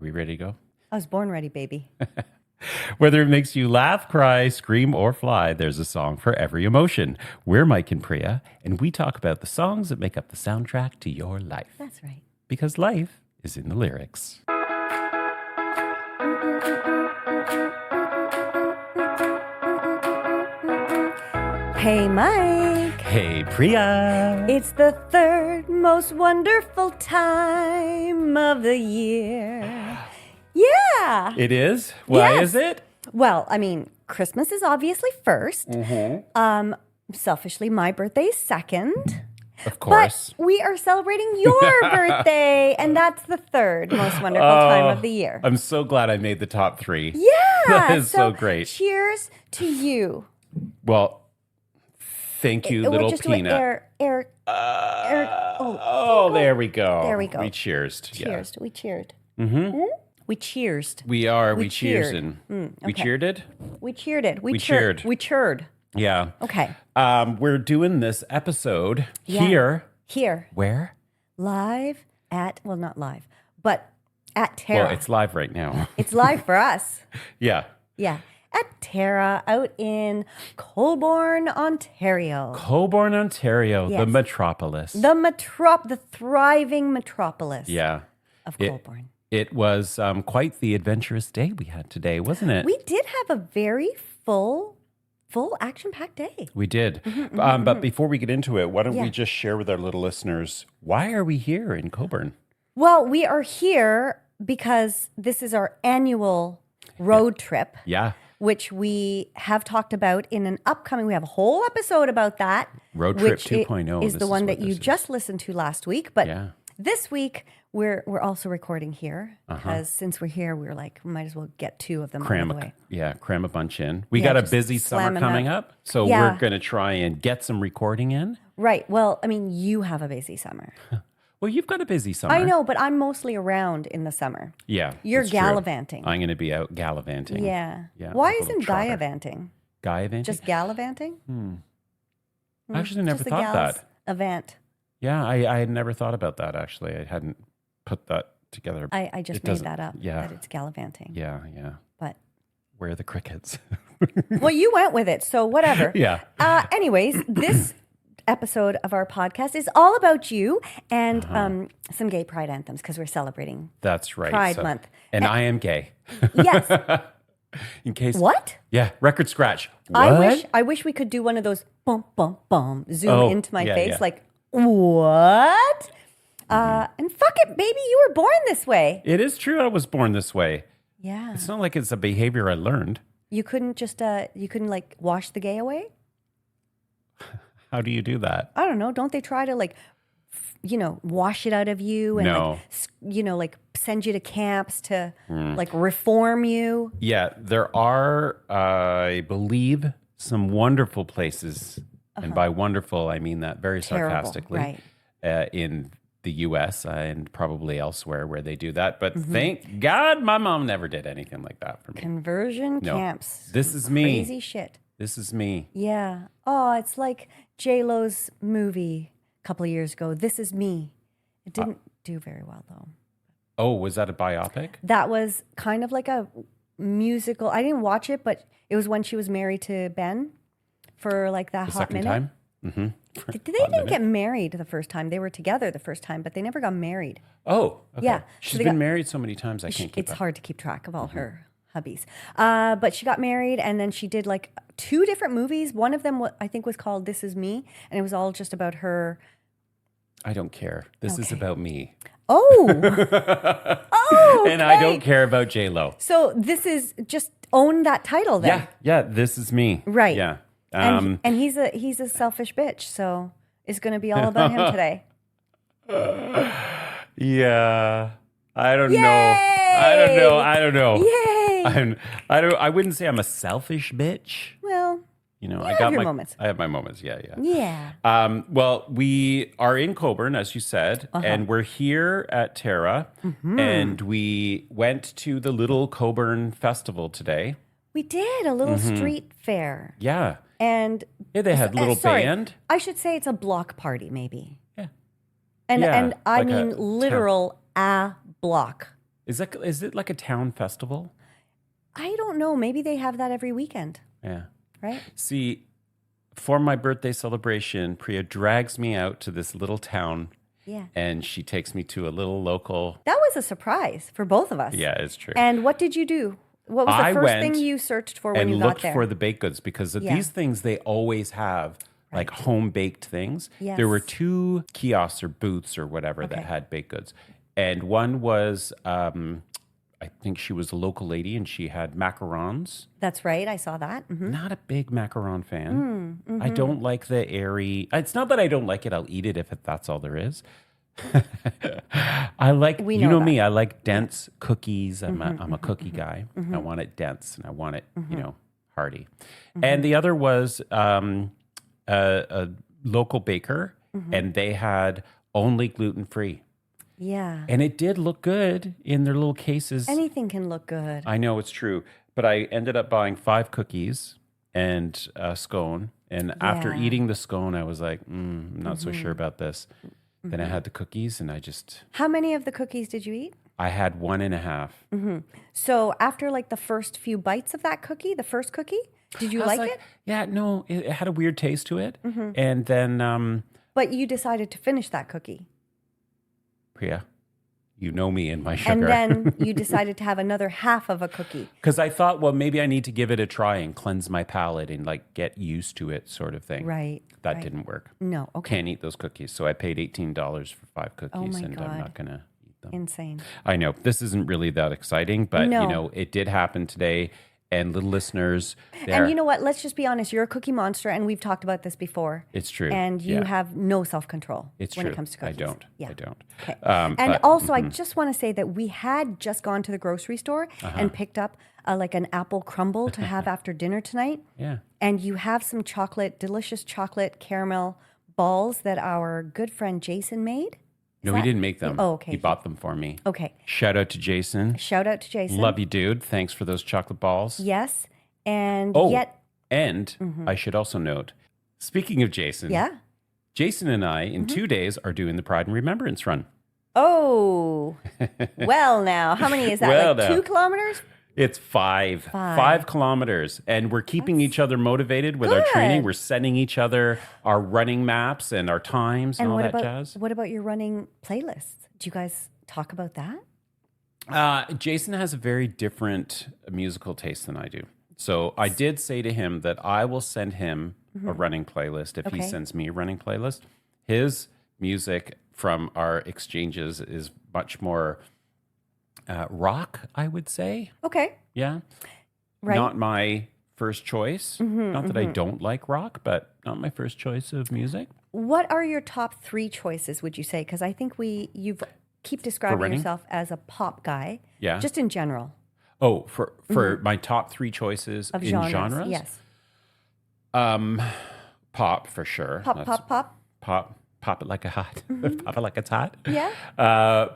we ready to go? I was born ready, baby. Whether it makes you laugh, cry, scream, or fly, there's a song for every emotion. We're Mike and Priya, and we talk about the songs that make up the soundtrack to your life. That's right. Because life is in the lyrics. Hey, Mike. Hey, Priya. It's the third most wonderful time of the year. Yeah. It is? Why Yes. is it? Well, I mean, Christmas is obviously first. Selfishly, my birthday is second. Of course. But we are celebrating your birthday, and that's the third most wonderful time of the year. I'm so glad I made the top 3. Yeah. That is so great. Cheers to you. Well, thank you, We'll little just do it peanut. Oh, there we go. There we go. We cheersed. Cheers. We cheered. Mm-hmm. We cheersed. We are. We cheered. cheers. We okay. cheered it? We cheered it. We cheered. We cheered. Yeah. Okay. We're doing this episode Yeah. here. Where? Live at, well, not live, but at Terra. Well, it's live right now. It's live for us. Yeah. Yeah. At Terra out in Colborne, Ontario. Colborne, Ontario, Yes. the metropolis. The thriving metropolis of Colborne. It was quite the adventurous day we had today, wasn't it? We did have a very full action-packed day. We did. But before we get into it, why don't Yeah. we just share with our little listeners, why are we here in Colborne? Well, we are here because this is our annual road trip, Yeah. which we have talked about in an upcoming, we have a whole episode about that. Road Trip which 2.0. is This the one what that you this is. just listened to last week. But Yeah. this week, we're also recording here because since we're here, we were like, we might as well get 2 of them out of the way. Cram a bunch in. We Yeah, got a just busy slam summer 'em coming up. up, so Yeah. we're going to try and get some recording in. Right. Well, I mean, you have a busy summer. Well, you've got a busy summer. I know, but I'm mostly around in the summer. Yeah. You're that's true. gallivanting. I'm going to be out gallivanting. Yeah. Yeah, Why like a isn't little trotter. gallivanting? Gallivanting? Just gallivanting? I actually never Just a thought gals that. Event. Yeah, I had never thought about that, actually. I hadn't put that together. I just It made doesn't- that up. yeah. That it's gallivanting. Yeah. But Where are the crickets? well, you went with it, so whatever. Yeah. Anyways, this episode of our podcast is all about you and some gay pride anthems because we're celebrating. That's right. Pride Month. And I am gay. Yes. In case. What? Yeah, record scratch. What? I wish we could do one of those bum bum bum zoom Oh, into my yeah, face yeah. like what? And fuck it, baby, you were born this way. It is true I was born this way. Yeah. It's not like it's a behavior I learned. You couldn't just like wash the gay away? How do you do that? I don't know. Don't they try to like, wash it out of you and No. like send you to camps to like reform you? Yeah, there are, I believe, some wonderful places. And by wonderful, I mean that very Terrible, sarcastically. right. In the U.S. And probably elsewhere where they do that. But thank God my mom never did anything like that for me. Conversion No. camps. This is me. Crazy shit. This is me. Yeah. Oh, it's like J-Lo's movie a couple of years ago, This Is Me. It didn't do very well, though. Oh, was that a biopic? That was kind of like a musical. I didn't watch it, but it was when she was married to Ben for like that The hot second minute. time? Mm-hmm. They didn't get married the first time. They were together the first time, but they never got married. Oh, okay. Yeah. She's So they been got- married so many times I can't keep It's up. hard to keep track of all her hubbies. But she got married, and then she did like 2 different movies. One of them, I think, was called This Is Me, and it was all just about her. I don't care. This is Okay. about me. Oh, oh, And I okay. don't care about J-Lo. So this is just own that title then. Yeah, this is me. Right. Yeah. And he's a selfish bitch, so it's going to be all about him today. Yeah. I don't Yay! know. I don't know. Yay! I wouldn't say I'm a selfish bitch. Well, You know, You I have got your my moments. I have my moments. Yeah. yeah. Well, we are in Coburn, as you said, and we're here at Terra, and we went to the little Coburn Festival today. We did a little street fair. Yeah. And Yeah, they had little sorry, band. I should say it's a block party, maybe. Yeah. And Yeah, and I like a mean literal a block. Is it like a town festival? I don't know. Maybe they have that every weekend, Yeah. right? See, for my birthday celebration, Priya drags me out to this little town Yeah. and she takes me to a little local. That was a surprise for both of us. Yeah, it's true. And what did you do? What was the I first thing went you searched for when and you got looked there? for the baked goods because of Yeah. these things, they always have like home baked things. Yes. There were 2 kiosks or booths or whatever that had baked goods. And one was, I think she was a local lady and she had macarons. That's right. I saw that. Not a big macaron fan. I don't like the airy. It's not that I don't like it. I'll eat it if that's all there is. I like, We you know know that. me, I like dense cookies. I'm a cookie guy. I want it dense and I want it, hearty. And the other was a local baker and they had only gluten-free. Yeah. And it did look good in their little cases. Anything can look good. I know it's true, but I ended up buying 5 cookies and a scone. And after Yeah. eating the scone, I was like, I'm not so sure about this. Then I had the cookies and How many of the cookies did you eat? I had 1.5. So after like the first few bites of that cookie, the first cookie, did you I was like it? Yeah, no, it had a weird taste to it. And then, But you decided to finish that cookie. Priya, you know me and my And sugar. then you decided to have another half of a cookie. Because I thought, well, maybe I need to give it a try and cleanse my palate and like get used to it sort of thing. Right. That right. didn't work. No. Okay. Can't eat those cookies. So I paid $18 for 5 cookies my and God. I'm not going to eat them. Insane. I know this isn't really that exciting, but No. it did happen today. And little listeners, And you know what? Let's just be honest. You're a cookie monster, and we've talked about this before. it's true. And you Yeah. have no self-control It's when true. it comes to I cookies. don't. Yeah. I don't. Okay. Um, And but- also, I just want to say that we had just gone to the grocery store Uh-huh. and picked up like an apple crumble to have after dinner tonight. Yeah. And you have some delicious chocolate caramel balls that our good friend Jason made. No, he didn't make them. Oh, okay. He bought them for me. Okay. Shout out to Jason. Shout out to Jason. Love you, dude. Thanks for those chocolate balls. Yes. And Oh, yet, and I should also note, speaking of Jason, yeah. Jason and I in 2 days are doing the Pride and Remembrance Run. Oh, well, now, how many is that? Well, like now. 2 kilometers? It's 5 kilometers, and we're keeping each other motivated with our training. Good. We're sending each other our running maps and our times and all what that about jazz. what about your running playlists? Do you guys talk about that? Jason has a very different musical taste than I do. So I did say to him that I will send him a running playlist if he Okay. sends me a running playlist. His music from our exchanges is much more rock, I would say. Okay. Yeah. Right. Not my first choice. Not that I don't like rock, but not my first choice of music. What are your top 3 choices, would you say? Because I think you've keep describing running? yourself as a pop guy. Yeah. Just in general. Oh, for my top 3 choices Of in genres? Yes. Pop for sure. Pop, That's- pop, pop. Pop it like a hot. Pop it like it's hot. Yeah.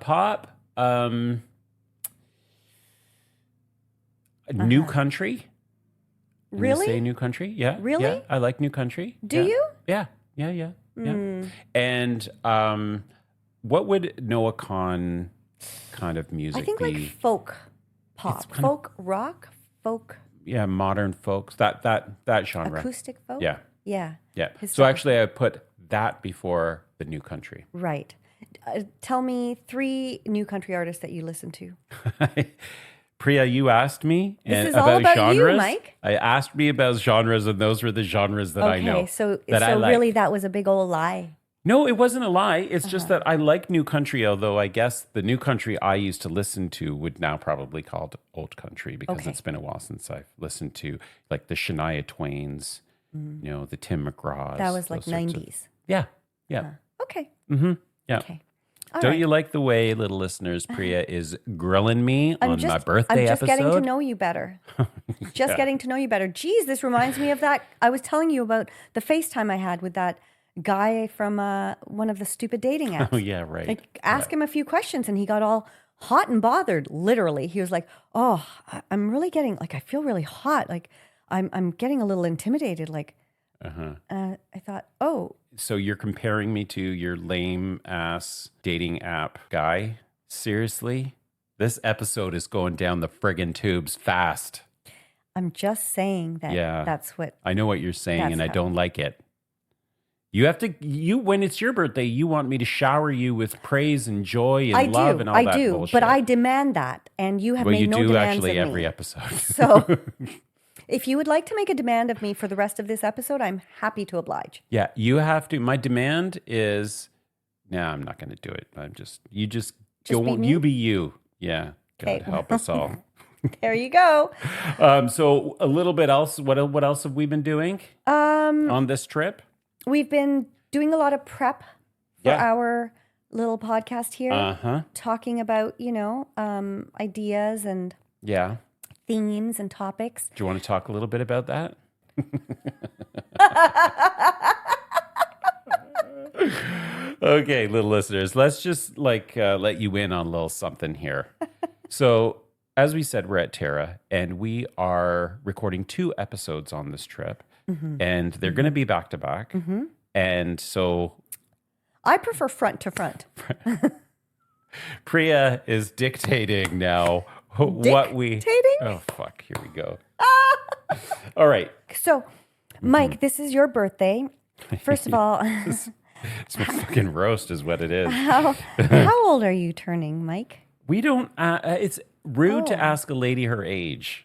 Pop. New country. I'm gonna Really? say new country. Yeah. Really? Yeah, I like new country. Do Yeah. you? Yeah. Yeah. And what would Noah Kahn kind of music I think be? like folk pop, kind of- folk rock, folk Yeah, modern folks. That genre. acoustic folk. Yeah. Yeah. Yeah. So Historical. actually, I put that before the new country. Right. Tell me 3 new country artists that you listen to. Priya, you asked me This is all about you, genres. Mike. I asked me about genres, and those were the genres that I know. Okay, so that I like. really that was a big old lie. No, it wasn't a lie. It's just Uh-huh. that I like new country, although I guess the new country I used to listen to would now probably called old country because Okay. it's been a while since I've listened to like the Shania Twains, the Tim McGraws. That was like those sorts of- 90s. Yeah. Yeah. Okay. Yeah. Okay. All Don't right. you like the way, little listeners, Priya is grilling me on my birthday I'm just episode? getting to know you better. Just getting to know you better. Geez, this reminds me of that. I was telling you about the FaceTime I had with that guy from one of the stupid dating apps. Oh, yeah, right. Like, ask him a few questions, and he got all hot and bothered. Literally, he was like, "Oh, I'm really getting like I feel really hot. Like I'm getting a little intimidated. Like." I thought, oh, So you're comparing me to your lame ass dating app guy? Seriously? This episode is going down the friggin' tubes fast. I'm just saying that that's what... I know what you're saying, and I don't like it. You have to, when it's your birthday, you want me to shower you with praise and joy and love and all that bullshit. I do, but I demand that, and you have made no demands of me. Well, you do actually every episode. So if you would like to make a demand of me for the rest of this episode, I'm happy to oblige. Yeah, you have to. My demand is, no, I'm not going to do it. You be you. Yeah, God help us all. There you go. So a little bit else. What else have we been doing on this trip? We've been doing a lot of prep for our little podcast here, talking about, ideas and themes and topics. Do you want to talk a little bit about that? Okay, little listeners, let's just let you in on a little something here. So, as we said, we're at Terra, and we are recording 2 episodes on this trip. And they're going to be back to back. And so I prefer front to front. Priya is dictating now what we... Oh, fuck. Here we go. All right. So, Mike, this is your birthday. First of all... It's a fucking roast is what it is. How old are you turning, Mike? We don't... it's rude to ask a lady her age.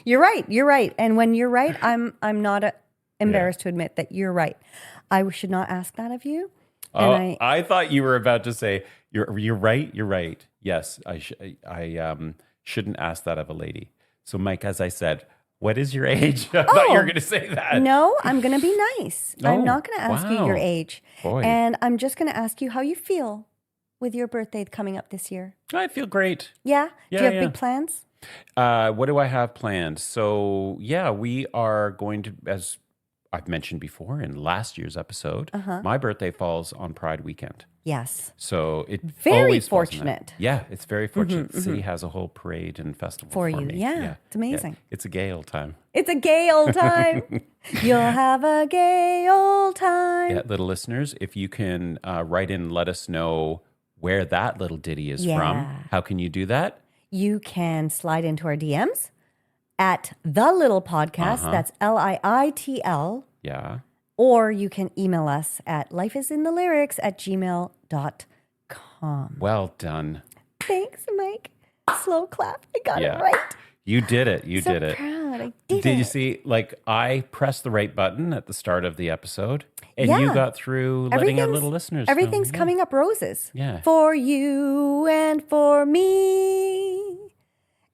You're right. And when you're right, I'm not embarrassed to admit that you're right. I should not ask that of you. And I thought you were about to say you're right. You're right. Yes, I shouldn't ask that of a lady. So, Mike, as I said, what is your age? I thought you were going to say that. No, I'm going to be nice. I'm not going to ask you your age. Boy. And I'm just going to ask you how you feel with your birthday coming up this year. I feel great. Yeah? Do you have big plans? What do I have planned? So, we are going to, as I've mentioned before in last year's episode, my birthday falls on Pride weekend. Yes. So it very always fortunate. Yeah, it's very fortunate. The city has a whole parade and festival for you. me. Yeah, it's amazing. Yeah. It's a gay old time. It's a gay old time. You'll have a gay old time. Yeah, little listeners, if you can write in and let us know where that little ditty is from, how can you do that? You can slide into our DMs at The Little Podcast. That's LIITL. Yeah. Or you can email us at lifeisinthelyrics@gmail.com. Well done. Thanks, Mike. Slow clap. I got it right. You did it. You did it. Proud. I did it. Did you see, I pressed the right button at the start of the episode, and you got through letting our little listeners know. Everything's coming up roses. Yeah. For you and for me.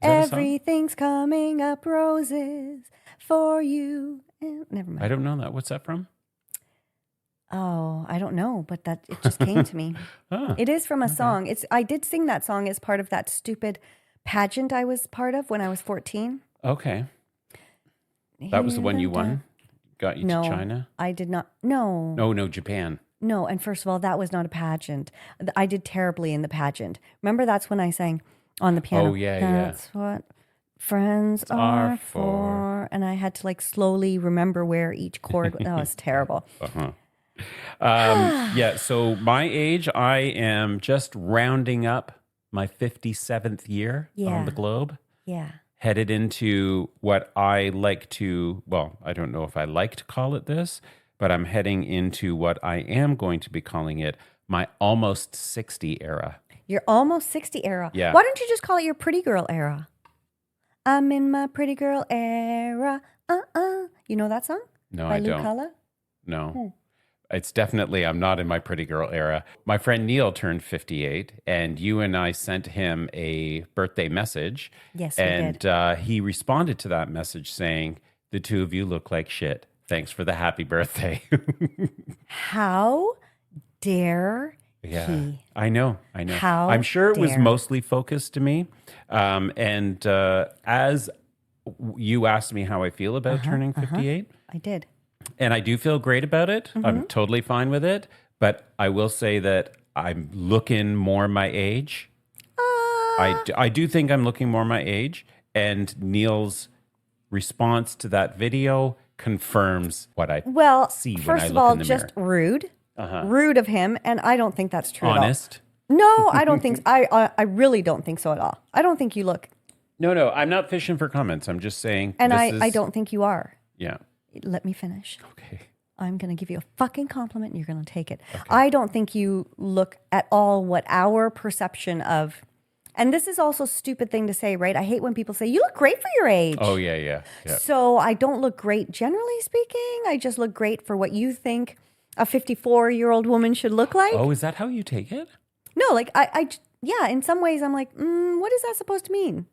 Everything's coming up roses for you. Never mind. I don't know that. What's that from? Oh, I don't know, but it just came to me. It is from a song. I did sing that song as part of that stupid pageant I was part of when I was 14. Okay. That was the one you won? Got you to China? I did not. No. No, Japan. No, and first of all, that was not a pageant. I did terribly in the pageant. Remember, that's when I sang on the piano. Oh, yeah, That's what friends are for. And I had to slowly remember where each chord. That was terrible. So my age, I am just rounding up my 57th year on the globe. Yeah. Headed into what I like to, I don't know if I like to call it this, but I'm heading into what I am going to be calling it my almost 60 era. Your almost 60 era. Yeah. Why don't you just call it your pretty girl era? I'm in my pretty girl era. You know that song? No, By I don't. Lucala? No. It's definitely, I'm not in my pretty girl era. My friend Neil turned 58, and you and I sent him a birthday message. Yes, we did. And he responded to that message saying, the two of you look like shit. Thanks for the happy birthday. How dare he? I know. How I'm sure it was dare. mostly focused to me. And as you asked me how I feel about turning 58. I did. And I do feel great about it. I'm totally fine with it. But I will say that I'm looking more my age. I do think I'm looking more my age. And Neil's response to that video confirms what I see when I look in the mirror. First of all, just rude. Rude of him. And I don't think that's true Honest. No, I don't think, I really don't think so at all. I don't think you look, No, I'm not fishing for comments. I'm just saying. and I don't think you are. Yeah. Let me finish. Okay. I'm going to give you a fucking compliment and you're going to take it. Okay. I don't think you look at all what our perception of, and this is also a stupid thing to say, right? I hate when people say, you look great for your age. Oh, yeah. So I don't look great generally speaking. I just look great for what you think a 54-year-old woman should look like. Oh, is that how you take it? No, like yeah, in some ways I'm like, what is that supposed to mean?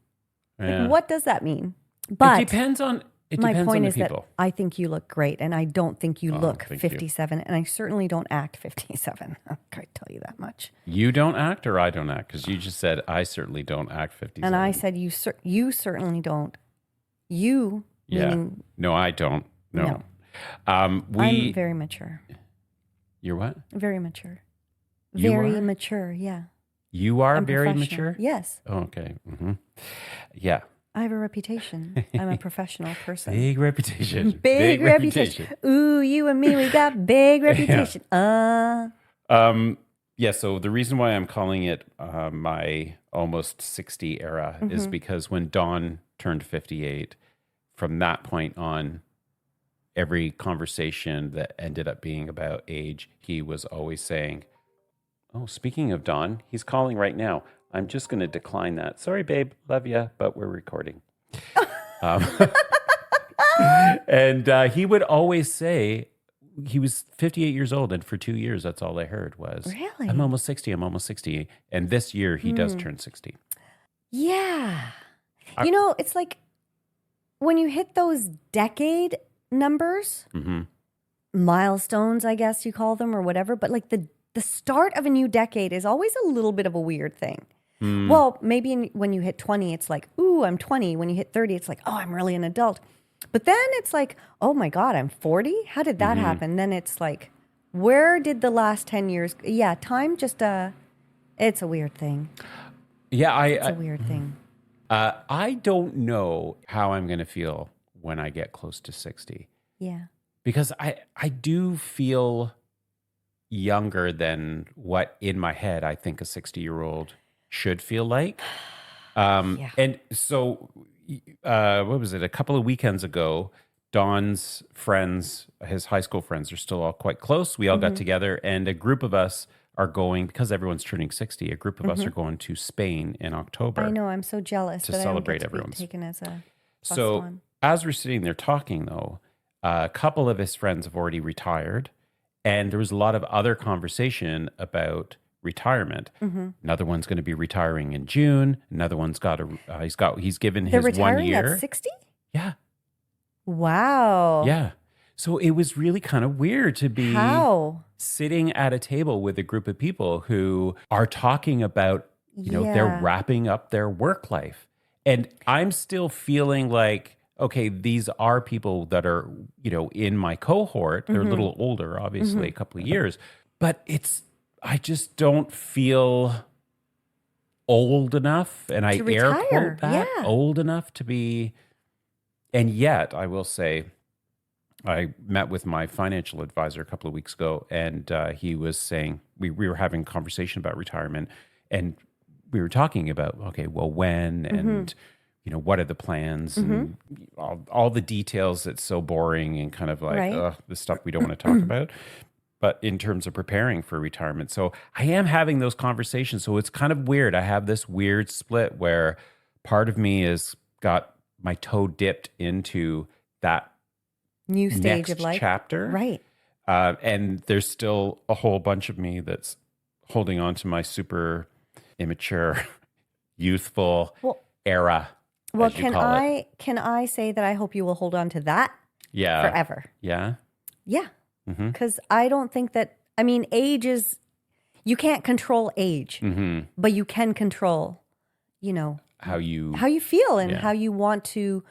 Yeah. Like, what does that mean? But it depends on my point is people. that I think you look great, and I don't think you look thank 57, and I certainly don't act 57. I can tell you that much. You don't act, or I don't act? Because you just said I certainly don't act 57. And I said you certainly don't. You, yeah. Meaning, no, I don't. No. I'm very mature. You're what? Very mature. You very are? mature. Yeah. You are I'm very mature? Yes. Oh, okay. Mm-hmm. Yeah. I have a reputation. I'm a professional person. Big reputation. Big reputation. Ooh, you and me, we got big reputation. Yeah. So the reason why I'm calling it my almost 60 era is because when Dawn turned 58, from that point on, every conversation that ended up being about age, he was always saying, oh, speaking of Dawn, he's calling right now. I'm just going to decline that. Sorry, babe. Love you, but we're recording. And he would always say, he was 58 years old, and for 2 years, that's all I heard was, really? I'm almost 60, I'm almost 60. And this year, he does turn 60. Yeah. It's like when you hit those decade numbers, milestones, I guess you call them, or whatever, but like the start of a new decade is always a little bit of a weird thing. Well, maybe when you hit 20, it's like, ooh, I'm 20. When you hit 30, it's like, oh, I'm really an adult. But then it's like, oh my God, I'm 40? How did that happen? Then it's like, where did the last 10 years, time just, it's a weird thing. Yeah, it's a weird thing. I don't know how I'm going to feel when I get close to 60. Yeah. Because I do feel younger than what in my head I think a 60-year-old should feel like. And so, what was it? A couple of weekends ago, Don's friends, his high school friends, are still all quite close. We all got together, and a group of us are going, because everyone's turning 60, a group of us are going to Spain in October. I know, I'm so jealous to that celebrate I don't get to everyone's. be taken as a plus so one. As we're sitting there talking, though, a couple of his friends have already retired, and there was a lot of other conversation about retirement. Another one's going to be retiring in June. Another one's he's given They're his 1 year. retiring at 60? Yeah. Wow. Yeah. So it was really kind of weird to be sitting at a table with a group of people who are talking about, they're wrapping up their work life. And I'm still feeling like, okay, these are people that are, in my cohort. They're a little older, obviously, a couple of years. But I just don't feel old enough. And I air quote that, old enough to be. And yet, I will say, I met with my financial advisor a couple of weeks ago, and he was saying, we were having a conversation about retirement, and we were talking about, okay, well, when, and, what are the plans, and all the details that's so boring and kind of like, the stuff we don't want to talk about. But in terms of preparing for retirement. So I am having those conversations. So it's kind of weird. I have this weird split where part of me has got my toe dipped into that new stage next of life chapter. Right. And there's still a whole bunch of me that's holding on to my super immature, youthful era. Well, can I say that I hope you will hold on to that forever? Yeah. Yeah. Because I don't think that, age is, you can't control age, but you can control, how you feel and how you want to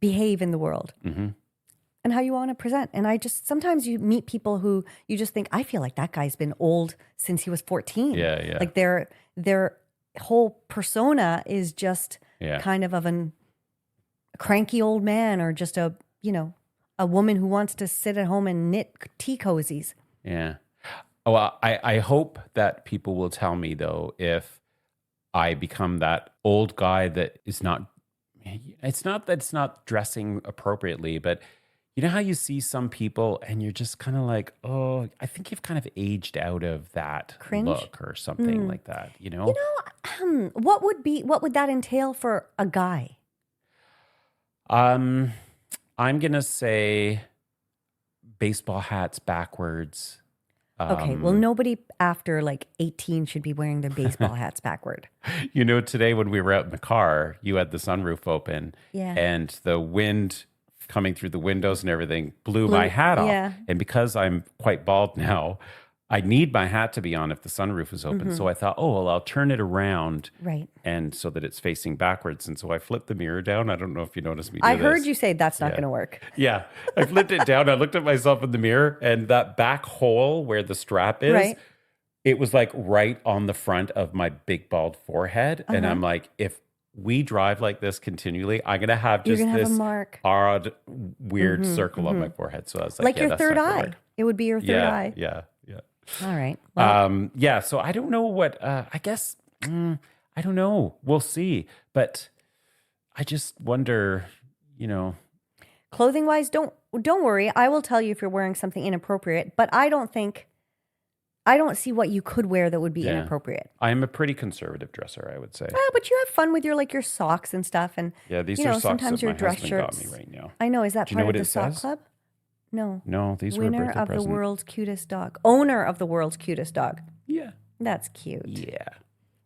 behave in the world and how you want to present. And sometimes you meet people who you just think, I feel like that guy's been old since he was 14. Yeah. Like their whole persona is just kind of a cranky old man, or just a woman who wants to sit at home and knit tea cozies. Yeah. Oh, well, I hope that people will tell me though if I become that old guy that is not. It's not that it's not dressing appropriately, but you know how you see some people and you're just kind of like, oh, I think you've kind of aged out of that Cringe? look or something like that. You know, What would that entail for a guy? I'm gonna say baseball hats backwards. Okay, well, nobody after like 18 should be wearing their baseball hats backward. You know, today when we were out in the car, you had the sunroof open, Yeah. and the wind coming through the windows and everything blew my hat off. yeah. And because I'm quite bald now, I need my hat to be on if the sunroof is open. So I thought, oh, well, I'll turn it around, Right. and so that it's facing backwards. And so I flipped the mirror down. I don't know if you noticed me do I this. heard you say that's not going to work. Yeah. I flipped it down. I looked at myself in the mirror, and that back hole where the strap is, Right. it was like right on the front of my big bald forehead. And I'm like, if we drive like this continually, I'm going to have You're just gonna have this a mark. odd, weird circle on my forehead. So I was like, yeah, Your that's third not gonna eye. work. It would be your third eye. Yeah. All right. Well, Yeah. So I don't know what, I guess, I don't know. We'll see. But I just wonder, you know. clothing wise, don't worry. I will tell you if you're wearing something inappropriate, but I don't see what you could wear that would be inappropriate. I'm a pretty conservative dresser, I would say. But you have fun with your your socks and stuff, and Yeah, these you are know, socks sometimes that your my dress husband shirts. got me right now. I know. Is that Do you know part what of the it sock says? club? No. No, these were a Winner birthday of present. the world's cutest dog. Owner of the world's cutest dog. Yeah. That's cute. Yeah.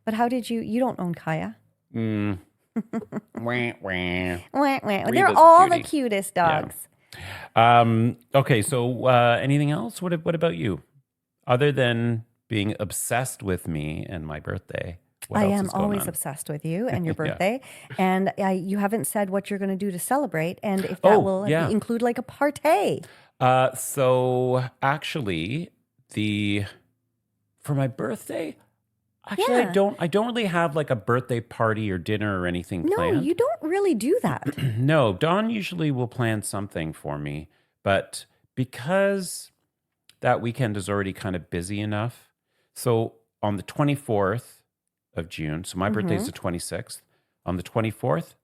But how did you don't own Kaya? Wah, wah. Wah, wah. They're Reba's a all the cutie. cutest dogs. Okay, so anything else? What about you? Other than being obsessed with me and my birthday, what I else am is going always on? obsessed with you and your Yeah. birthday. And you haven't said what you're going to do to celebrate and if that will include like a party. So actually, for my birthday, actually I don't really have like a birthday party or dinner or anything No, planned. you don't really do that. No, Dawn usually will plan something for me, but because that weekend is already kind of busy enough, so on the 24th of June, so my birthday is the 26th. On the 24th,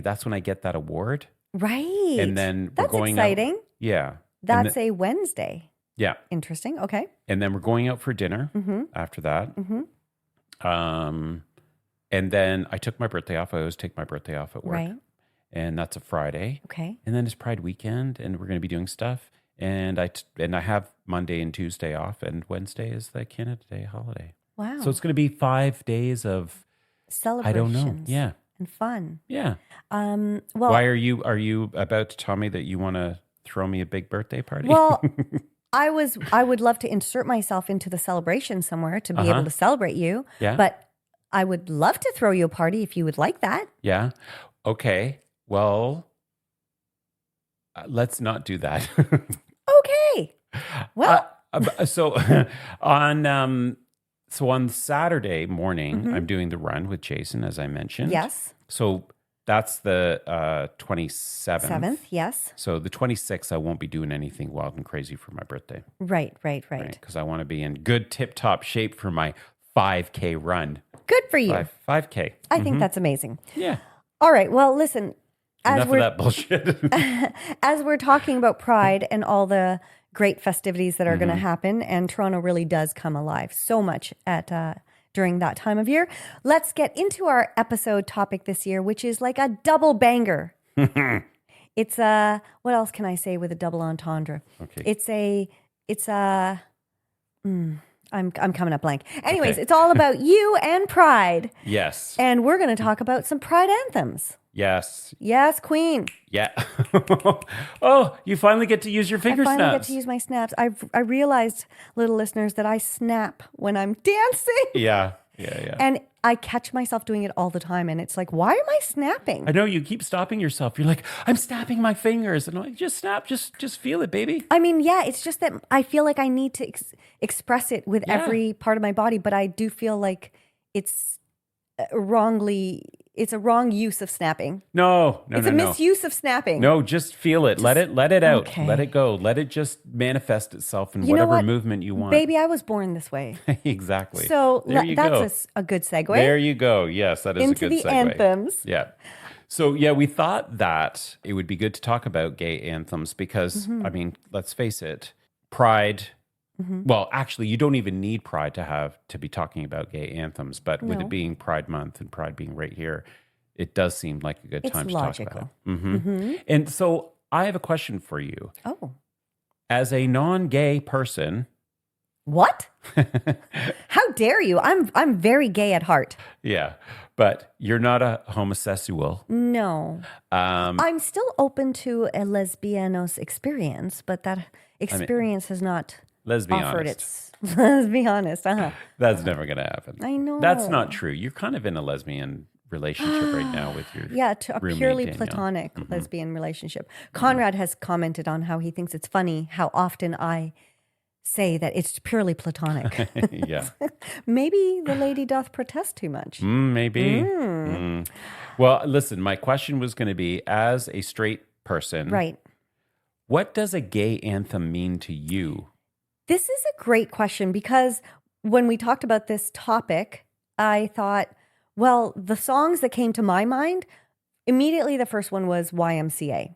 that's when I get that award. Right. And then that's we're going exciting. out. Yeah. That's a Wednesday. Yeah. Interesting. Okay. And then we're going out for dinner after that. And then I took my birthday off. I always take my birthday off at work. Right. And that's a Friday. Okay. And then it's Pride weekend, and we're going to be doing stuff. And I have Monday and Tuesday off, and Wednesday is the Canada Day holiday. Wow. So it's going to be 5 days of celebrations. I don't know. Yeah. And fun. Yeah. Well, why are you about to tell me that you want to throw me a big birthday party? Well, I would love to insert myself into the celebration somewhere to be able to celebrate you. Yeah. But I would love to throw you a party if you would like that. Yeah. Okay. Well, let's not do that. Okay. Well, so on Saturday morning, I'm doing the run with Jason, as I mentioned. yes. So that's the 27th. 7th. Yes. So the 26th, I won't be doing anything wild and crazy for my birthday. Right. Because I want to be in good tip-top shape for my 5K run. Good for you. 5K. I think that's amazing. Yeah. All right. Well, listen. Enough of that bullshit. As we're talking about Pride and all the great festivities that are going to happen, and Toronto really does come alive so much at during that time of year. Let's get into our episode topic this year, which is like a double banger. It's what else can I say with a double entendre? Okay. I'm coming up blank. Anyways, It's all about you and Pride. Yes. And we're going to talk about some Pride anthems. Yes. Yes, Queen. Yeah. Oh, you finally get to use your finger I finally snaps. get to use my snaps. I realized, little listeners, that I snap when I'm dancing. Yeah. And I catch myself doing it all the time. And it's like, why am I snapping? I know you keep stopping yourself. You're like, I'm snapping my fingers. And I'm like, just snap. Just feel it, baby. I mean, yeah, it's just that I feel like I need to express it with every part of my body. But I do feel like it's wrongly it's a wrong use of snapping. No. It's a misuse of snapping. No, just feel it. Let it out. okay. Let it go. Let it just manifest itself in You know whatever what? movement you want. Baby, I was born this way. Exactly. So there that's a good segue. There you go. Yes, that is into a good the segue. anthems. Yeah. So, yeah, we thought that it would be good to talk about gay anthems because, I mean, let's face it, pride. Well, actually, you don't even need pride to be talking about gay anthems. But with it being Pride Month and Pride being right here, it does seem like a good time to talk about it. And so I have a question for you. Oh. As a non-gay person. What? How dare you? I'm very gay at heart. Yeah, but you're not a homosexual. No. I'm still open to a lesbianos experience, but that experience has not let's be offered honest. its. Let's be honest. That's never going to happen. I know. That's not true. You're kind of in a lesbian relationship right now with your a roommate, purely Danielle. platonic lesbian relationship. Conrad has commented on how he thinks it's funny how often I say that it's purely platonic. Yeah. Maybe the lady doth protest too much. Maybe. Well, listen, my question was going to be, as a straight person, Right. what does a gay anthem mean to you? This is a great question because when we talked about this topic, I thought, well, the songs that came to my mind, immediately the first one was YMCA.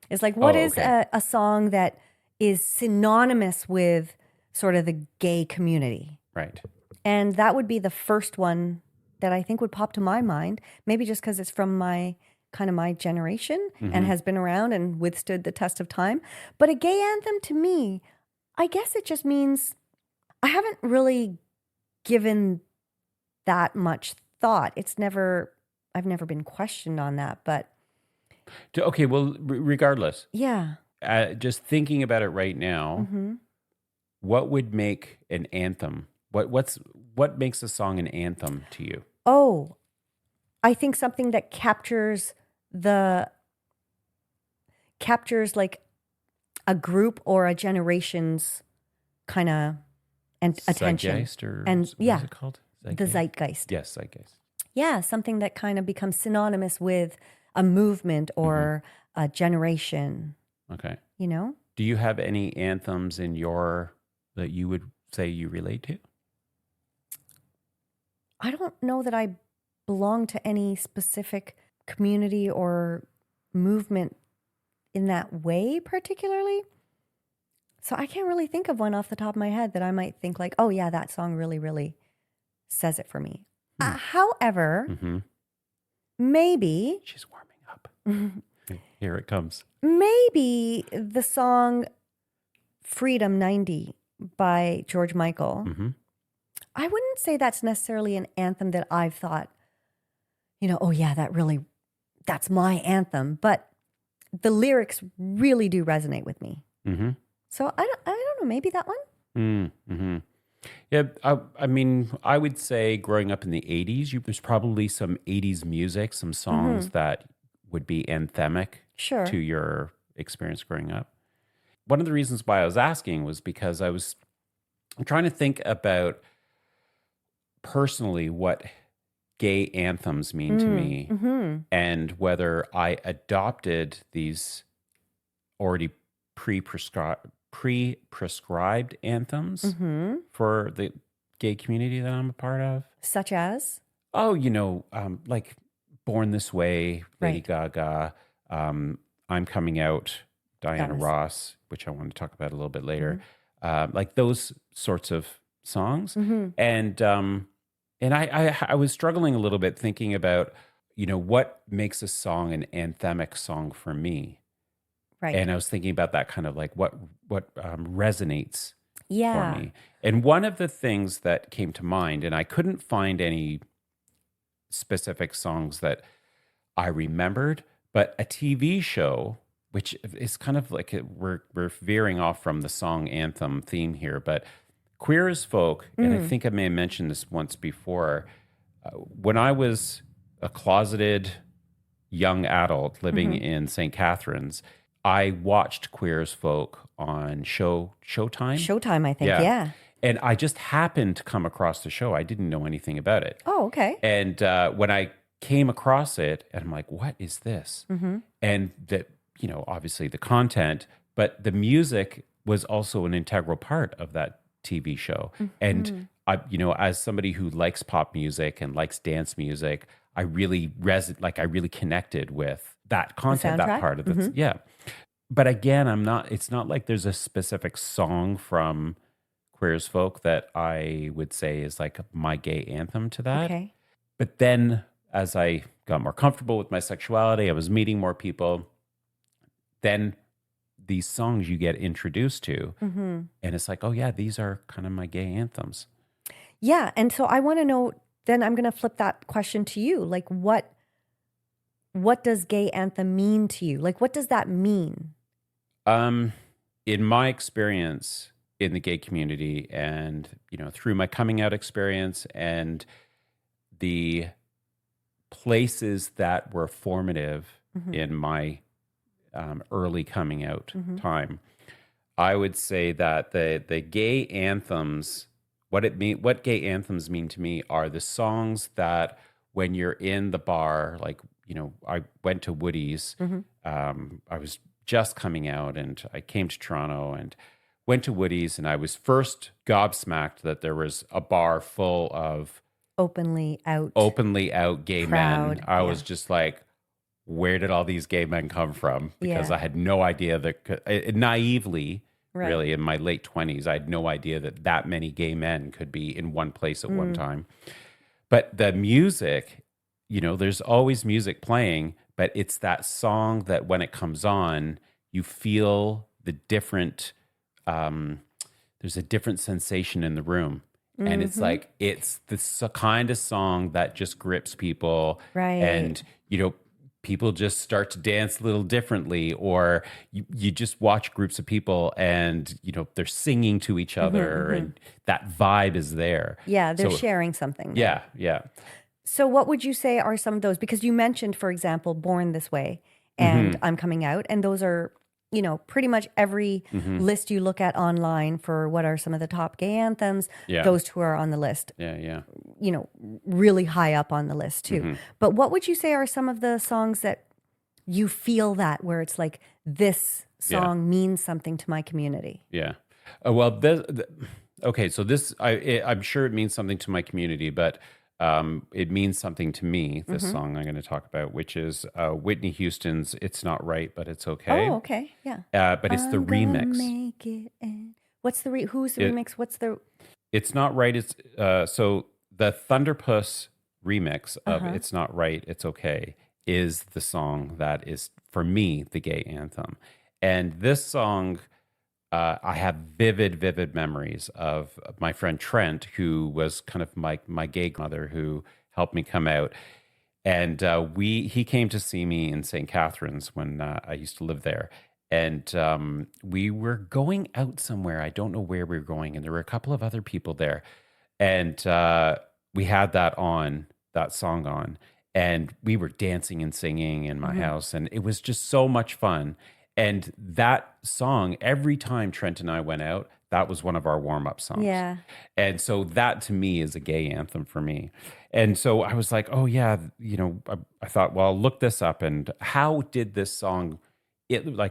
It's like, what is a song that is synonymous with sort of the gay community? Right. And that would be the first one that I think would pop to my mind, maybe just because it's from my generation and has been around and withstood the test of time. But a gay anthem to me, I guess it just means I haven't really given that much thought. I've never been questioned on that, but. Okay, well, regardless. Yeah. Just thinking about it right now, what would make an anthem? What makes a song an anthem to you? Oh, I think something that captures like a group or a generation's kind of attention. Zeitgeist or and what yeah, is it called? the zeitgeist. Yes, zeitgeist. Yeah, something that kind of becomes synonymous with a movement or a generation. Okay. You know? Do you have any anthems that you would say you relate to? I don't know that I belong to any specific community or movement in that way particularly. So I can't really think of one off the top of my head that I might think like, oh yeah, that song really, really says it for me. However, maybe... She's warming up. Here it comes. Maybe the song Freedom 90 by George Michael. I wouldn't say that's necessarily an anthem that I've thought, oh yeah, that's my anthem. But the lyrics really do resonate with me. So I don't know, maybe that one? Yeah, I mean, I would say growing up in the 80s, there's probably some 80s music, some songs that would be anthemic to your experience growing up. One of the reasons why I was asking was because I'm trying to think about personally what gay anthems mean to me and whether I adopted these already pre-prescribed anthems for the gay community that I'm a part of. Such as? Oh, like Born This Way, Lady Gaga, I'm Coming Out, Diana Ross, which I want to talk about a little bit later. Like those sorts of songs. And I was struggling a little bit thinking about, what makes a song an anthemic song for me. Right. And I was thinking about that kind of like what resonates for me. And one of the things that came to mind, and I couldn't find any specific songs that I remembered, but a TV show, which is kind of like we're veering off from the song anthem theme here, but Queer as Folk, and I think I may have mentioned this once before, when I was a closeted young adult living in St. Catharines, I watched Queer as Folk on Showtime. Showtime, I think, yeah. And I just happened to come across the show. I didn't know anything about it. Oh, okay. And when I came across it and I'm like, what is this? And that, you know, obviously the content, but the music was also an integral part of that TV show. And I, you know, as somebody who likes pop music and likes dance music, I really I really connected with that content, that soundtrack? part of it. Yeah. But again, it's not like there's a specific song from Queer as Folk that I would say is like my gay anthem to that. Okay. But then as I got more comfortable with my sexuality, I was meeting more people, then these songs you get introduced to, and it's like, oh yeah, these are kind of my gay anthems. Yeah. And so I want to know, then I'm going to flip that question to you. Like, what does gay anthem mean to you? Like, what does that mean? In my experience in the gay community and, you know, through my coming out experience and the places that were formative in my early coming out time, I would say that the gay anthems, what gay anthems mean to me are the songs that when you're in the bar, like, you know, I went to wheeeee's, I was just coming out and I came to Toronto and went to wheeeee's and I was first gobsmacked that there was a bar full of Openly out gay crowd, men. I was just like, where did all these gay men come from? Because I had no idea that naively, really in my late 20s, I had no idea that many gay men could be in one place at one time. But the music, you know, there's always music playing, but it's that song that when it comes on, you feel the different, there's a different sensation in the room. And it's like, it's this kind of song that just grips people. Right. And, you know, people just start to dance a little differently, or you just watch groups of people and, you know, they're singing to each other and that vibe is there. Yeah, they're sharing something there. Yeah. So what would you say are some of those? Because you mentioned, for example, Born This Way and I'm Coming Out. And those are, you know, pretty much every list you look at online for what are some of the top gay anthems. Those two are on the list. Yeah. You know, really high up on the list too. But what would you say are some of the songs that you feel that where it's like, this song means something to my community? Yeah. Well, okay. So this, I'm sure it means something to my community, but it means something to me, this song I'm going to talk about, which is Whitney Houston's It's Not Right, But It's Okay. Oh, okay. Yeah. But it's the remix. Make it end. What's the who's the remix? What's the It's Not Right. It's so the Thunderpuss remix of It's Not Right, It's Okay is the song that is, for me, the gay anthem. And this song, I have vivid memories of my friend Trent, who was kind of my gay mother who helped me come out. And he came to see me in St. Catharines when I used to live there. And we were going out somewhere. I don't know where we were going. And there were a couple of other people there. And we had that song on. And we were dancing and singing in my house. And it was just so much fun. And that song, every time Trent and I went out, that was one of our warm-up songs. Yeah. And so that to me is a gay anthem for me. And so I was like, oh yeah, you know, I thought, well, I'll look this up. And how did this song,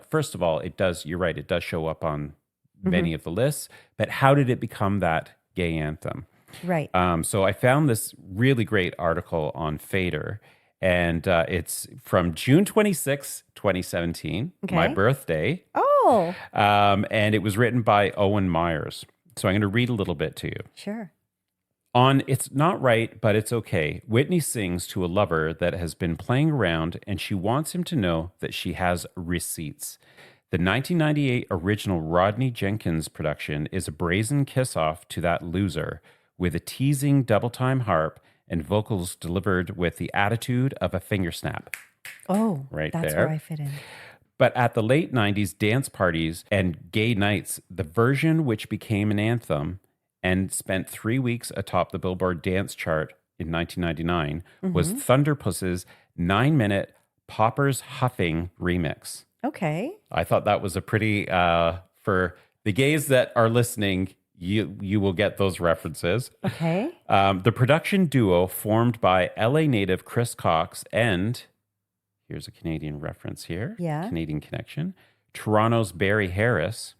first of all, you're right, it does show up on many of the lists, but how did it become that gay anthem? Right. So I found this really great article on Fader, and it's from June 26, 2017, my birthday. Oh. And it was written by Owen Myers. So I'm going to read a little bit to you. Sure. On It's Not Right, But It's Okay, Whitney sings to a lover that has been playing around, and she wants him to know that she has receipts. The 1998 original Rodney Jenkins production is a brazen kiss-off to that loser, with a teasing double-time harp and vocals delivered with the attitude of a finger snap. Oh, right that's there. Where I fit in. But at the late 90s dance parties and gay nights, the version which became an anthem and spent 3 weeks atop the Billboard dance chart in 1999 was Thunderpuss's 9-minute Poppers Huffing remix. Okay. I thought that was a pretty, for the gays that are listening, you will get those references. Okay. The production duo formed by LA native Chris Cox and, here's a Canadian reference here, Yeah. Canadian connection, Toronto's Barry Harris,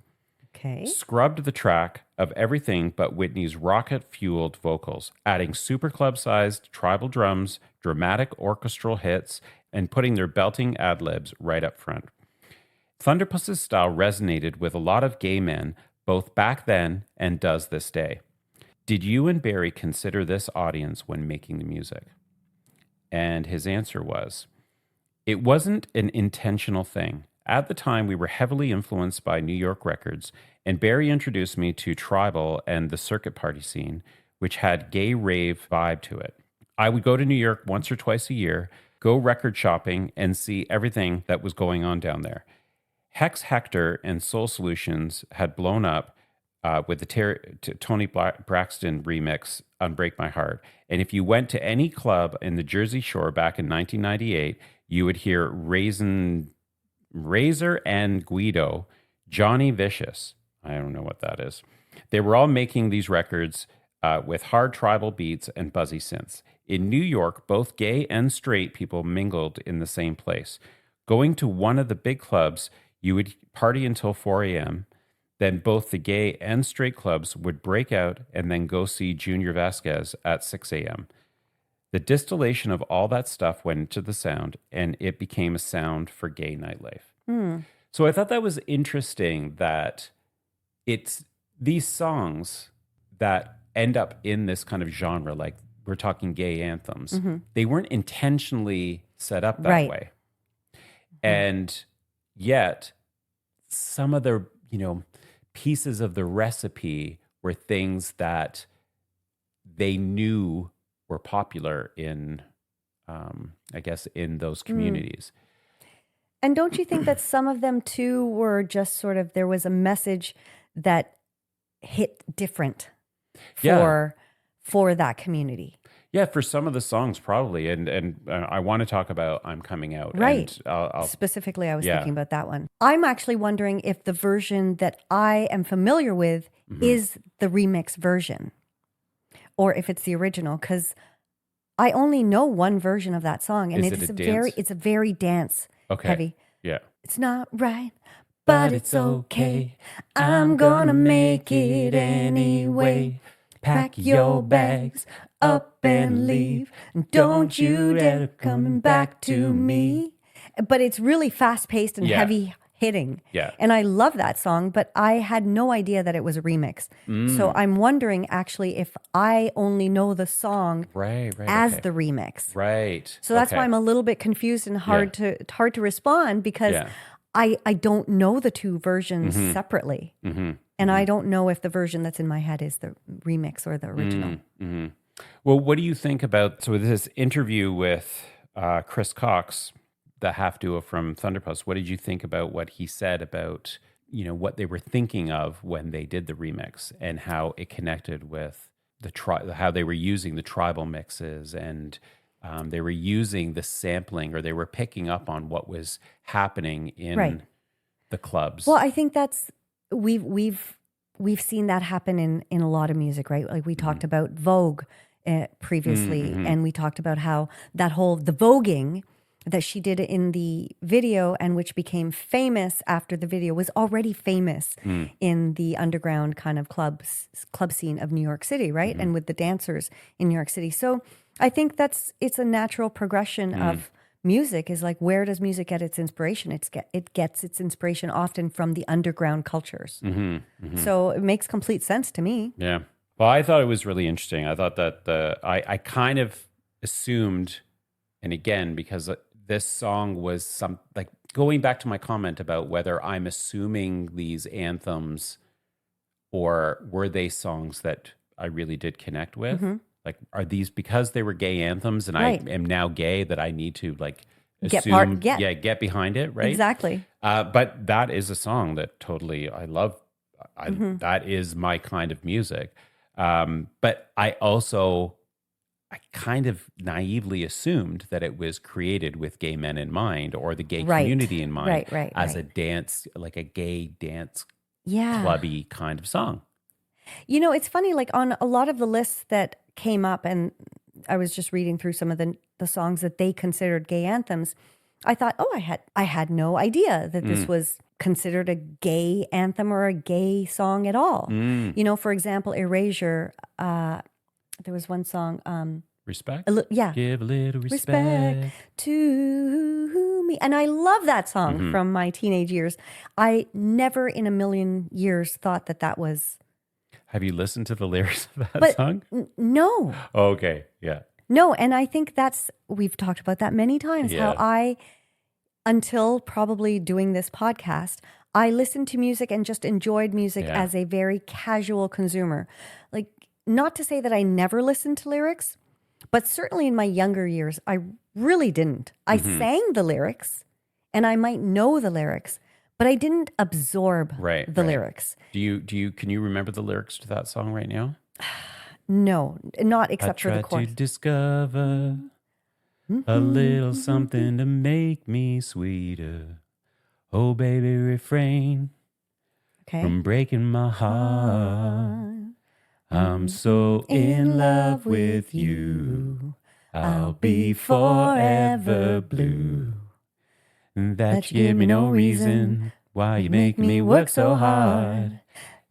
Okay. scrubbed the track of everything but Whitney's rocket-fueled vocals, adding super club-sized tribal drums, dramatic orchestral hits, and putting their belting ad-libs right up front. Thunderpuss's style resonated with a lot of gay men, both back then and does this day. Did you and Barry consider this audience when making the music? And his answer was, it wasn't an intentional thing. At the time, we were heavily influenced by New York records, and Barry introduced me to tribal and the circuit party scene, which had gay rave vibe to it. I would go to New York once or twice a year, go record shopping, and see everything that was going on down there. Hex Hector and Soul Solutions had blown up with the Tony Braxton remix, Unbreak My Heart. And if you went to any club in the Jersey Shore back in 1998, you would hear Razor and Guido, Johnny Vicious. I don't know what that is. They were all making these records with hard tribal beats and buzzy synths. In New York, both gay and straight people mingled in the same place. Going to one of the big clubs, you would party until 4 a.m. Then both the gay and straight clubs would break out and then go see Junior Vasquez at 6 a.m. The distillation of all that stuff went into the sound, and it became a sound for gay nightlife. So I thought that was interesting that it's these songs that end up in this kind of genre, like we're talking gay anthems. They weren't intentionally set up that Right. way. And yet some of the, pieces of the recipe were things that they knew were popular in, I guess, in those communities. And don't you think that some of them too were just sort of, there was a message that hit different for that community? Yeah, for some of the songs, probably. And I want to talk about I'm Coming Out. Right. And I'll Specifically, I was thinking about that one. I'm actually wondering if the version that I am familiar with is the remix version or if it's the original, because I only know one version of that song. And Is it's it a very, dance? it's a very dance heavy. Yeah. It's not right, but it's okay. I'm gonna make it anyway. Pack your bags up and leave. Don't you dare come back to me. But it's really fast paced and heavy hitting. Yeah. And I love that song, but I had no idea that it was a remix. So I'm wondering actually if I only know the song as the remix. Right. So that's why I'm a little bit confused and hard to respond because I don't know the two versions separately. And I don't know if the version that's in my head is the remix or the original. Well, what do you think about this interview with Chris Cox, the half duo from Thunderpuss? What did you think about what he said about what they were thinking of when they did the remix and how it connected with how they were using the tribal mixes and they were using the sampling, or they were picking up on what was happening in the clubs? Well, I think that's we've seen that happen in a lot of music, right? Like we talked about Vogue previously, and we talked about how the voguing that she did in the video and which became famous after the video was already famous in the underground kind of club scene of New York City, right? And with the dancers in New York City. So I think it's a natural progression of music, is like, where does music get its inspiration? It gets its inspiration often from the underground cultures. So it makes complete sense to me. Yeah. Well, I thought it was really interesting. I thought that I kind of assumed, and again, because this song was like going back to my comment about whether I'm assuming these anthems or were they songs that I really did connect with? Like, are these because they were gay anthems and I am now gay that I need to like assume, get behind it, right? Exactly. But that is a song that totally I love. That is my kind of music. But I kind of naively assumed that it was created with gay men in mind or the gay community in mind as a dance, like a gay dance clubby kind of song. You know, it's funny, like on a lot of the lists that came up, and I was just reading through some of the songs that they considered gay anthems. I thought, oh, I had no idea that this was considered a gay anthem or a gay song at all. You know, for example, Erasure, there was one song, Respect? yeah. Give a little respect. To me. And I love that song from my teenage years. I never in a million years thought that was. Have you listened to the lyrics of that song? No. Oh, okay. Yeah. No. And I think we've talked about that many times, how until probably doing this podcast, I listened to music and just enjoyed music as a very casual consumer. Like, not to say that I never listened to lyrics, but certainly in my younger years, I really didn't. I sang the lyrics and I might know the lyrics, but I didn't absorb the lyrics. Can you remember the lyrics to that song right now? No, not except for the chorus. I tried to discover a little something to make me sweeter. Oh, baby, refrain from breaking my heart. I'm so in love with you. I'll be forever blue. That you give me no reason why you make me work so hard.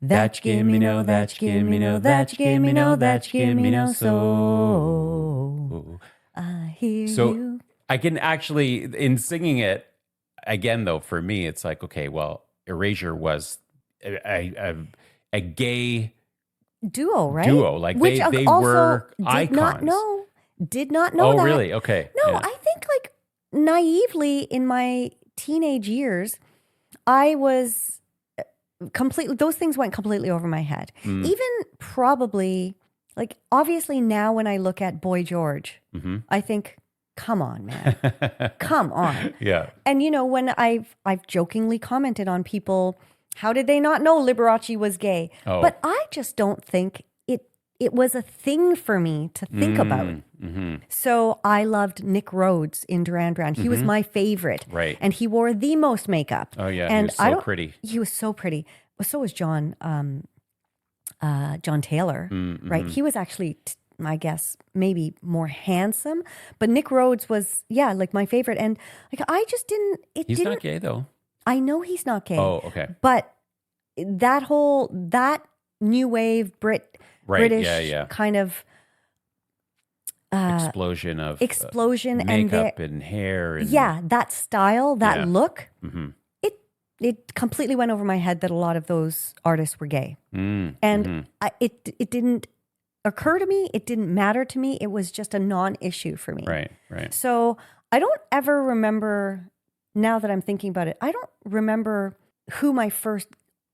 That you give me no, that you give me no, that you give me no, that you give me no, so I hear you. I can actually, in singing it, again though, for me, it's like, okay, well, Erasure was a gay duo, right? Like which they also were did icons. Did not know that. Oh, really? Okay. No, yeah. I think like naively in my teenage years, I was completely, those things went completely over my head. Even probably, like obviously now when I look at Boy George, I think, come on, man. Come on. Yeah. And you know, when I've jokingly commented on people, how did they not know Liberace was gay? Oh. But I just don't think it was a thing for me to think about. So I loved Nick Rhodes in Duran Duran. He was my favorite. Right. And he wore the most makeup. Oh, yeah. And he was so pretty. He was so pretty. Well, so was John Taylor, right? He was actually, I guess, maybe more handsome. But Nick Rhodes was, like my favorite. And like I just didn't... He's not gay, though. I know he's not gay. Oh, okay. But that new wave British kind of explosion makeup and hair. And, that style, that look, it completely went over my head that a lot of those artists were gay. And it didn't occur to me. It didn't matter to me. It was just a non-issue for me. Right. So I don't ever remember, now that I'm thinking about it, I don't remember who my first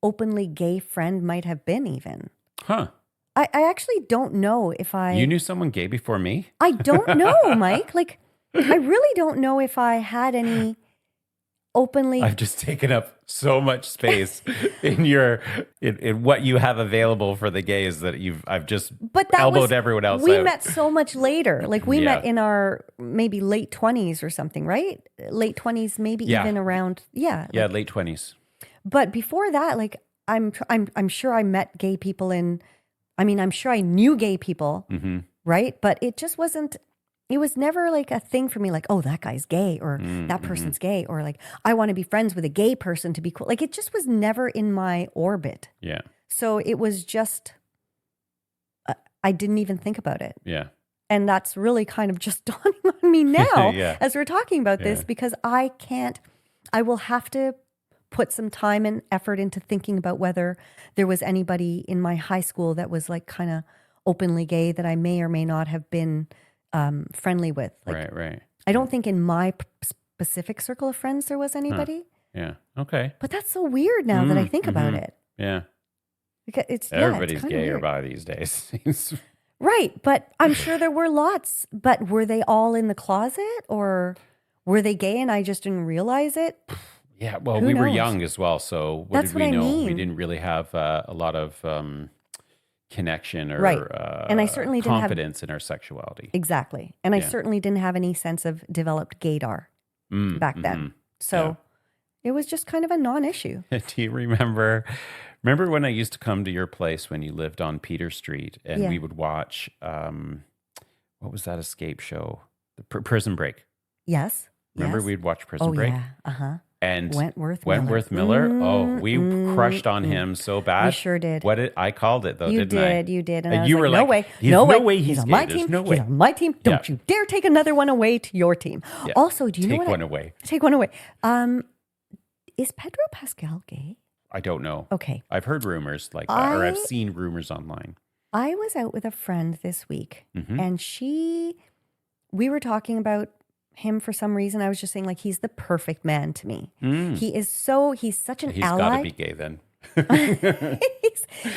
openly gay friend might have been even. Huh. I actually don't know if I... You knew someone gay before me? I don't know, Mike. Like, I really don't know if I had any openly... I've just taken up so much space in what you have available for the gays that I've just elbowed everyone else we out. Met so much later. Like, we met in our maybe late 20s or something, right? Late 20s, maybe even around... Yeah, late 20s. But before that, like, I'm sure I met gay people I'm sure I knew gay people, right? But it just wasn't, it was never like a thing for me, like, oh, that guy's gay or that person's gay or like, I want to be friends with a gay person to be cool. Like, it just was never in my orbit. Yeah. So it was just, I didn't even think about it. Yeah. And that's really kind of just dawning on me now as we're talking about this, because I will have to put some time and effort into thinking about whether there was anybody in my high school that was like kind of openly gay that I may or may not have been friendly with. Like, right. I don't think in my specific circle of friends there was anybody. Huh. Yeah. Okay. But that's so weird now that I think about it. Yeah. Because everybody's gayer by these days. Right. But I'm sure there were lots. But were they all in the closet or were they gay and I just didn't realize it? Yeah, well, we were young as well, so what did we know? Mean. We didn't really have a lot of connection or and I certainly didn't confidence in our sexuality. Exactly. And I certainly didn't have any sense of developed gaydar back then. So it was just kind of a non-issue. Do you remember Remember when I used to come to your place when you lived on Peter Street and Yeah. we would watch, what was that escape show? The Prison Break. Yes. Remember Yes. we'd watch Prison Oh, Break? yeah. Uh-huh. And Wentworth Miller. Oh, we Mm, crushed on mm. him so bad. We sure did. I called it though, You didn't I? did. You did. And I was you like, were no like, way. "There's No no way. way He's he's on gay. my There's team. no He's way." on my team. Don't Yeah. you dare take another one away to your team. Yeah. Also, do you know Take what? one away. Take one away. Is Pedro Pascal gay? I don't know. Okay. I've heard rumors like that, or I've seen rumors online. I was out with a friend this week, Mhm. and we were talking about him for some reason. I was just saying, like, he's the perfect man to me. He's such an He's ally. got to be gay then.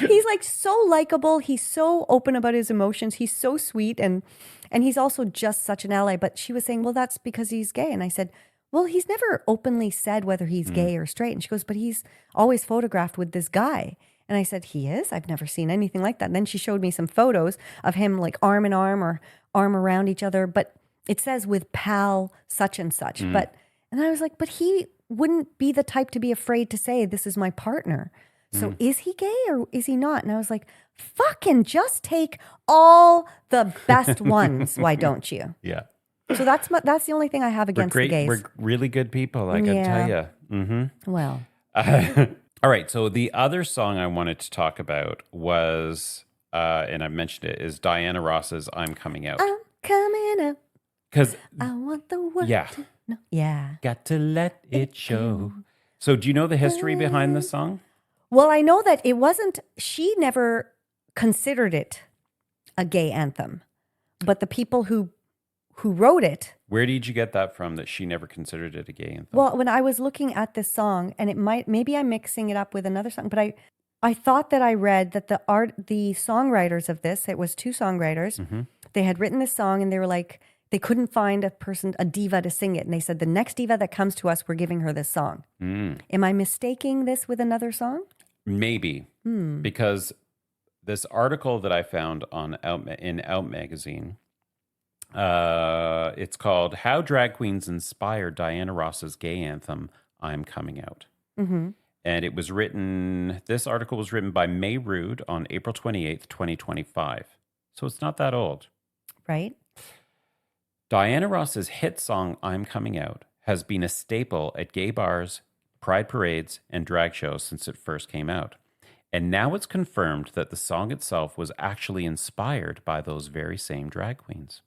he's like so likable. He's so open about his emotions. He's so sweet, and he's also just such an ally. But she was saying, well, that's because he's gay. And I said, well, he's never openly said whether he's gay or straight. And she goes, but he's always photographed with this guy. And I said, he is? I've never seen anything like that. And then she showed me some photos of him like arm in arm or arm around each other. But it says with pal such and such. And I was like, but he wouldn't be the type to be afraid to say, this is my partner. So is he gay or is he not? And I was like, fucking just take all the best ones. Why don't you? Yeah. So that's the only thing I have against the gays. We're really good people, I gotta tell you. Mm-hmm. Well, All right. So the other song I wanted to talk about was, and I mentioned it, is Diana Ross's "I'm Coming Out." I'm coming up. Because I want the world Yeah. to know. Yeah. got to let it show. So do you know the history behind this song? Well, I know that it wasn't, she never considered it a gay anthem, but the people who wrote it. Where did you get that from, that she never considered it a gay anthem? Well, when I was looking at this song, and maybe I'm mixing it up with another song, but I thought that I read that the songwriters of this, it was two songwriters, they had written this song and they were like, they couldn't find a diva to sing it. And they said, the next diva that comes to us, we're giving her this song. Am I mistaking this with another song? Maybe. Because this article that I found in Out Magazine, it's called "How Drag Queens Inspired Diana Ross's Gay Anthem, I'm Coming Out." Mm-hmm. And this article was written by May Rude on April 28th, 2025. So it's not that old. Right. Diana Ross's hit song, "I'm Coming Out," has been a staple at gay bars, pride parades, and drag shows since it first came out. And now it's confirmed that the song itself was actually inspired by those very same drag queens.